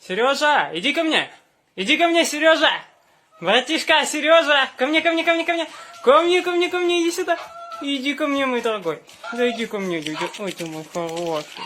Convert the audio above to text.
Сережа, иди ко мне! Иди ко мне, Сережа! Братишка, Сережа! Ко мне, ко мне, ко мне, ко мне! Ко мне, ко мне, ко мне, иди сюда! Иди ко мне, мой дорогой! Да иди ко мне, иди. Ой, ты мой хороший.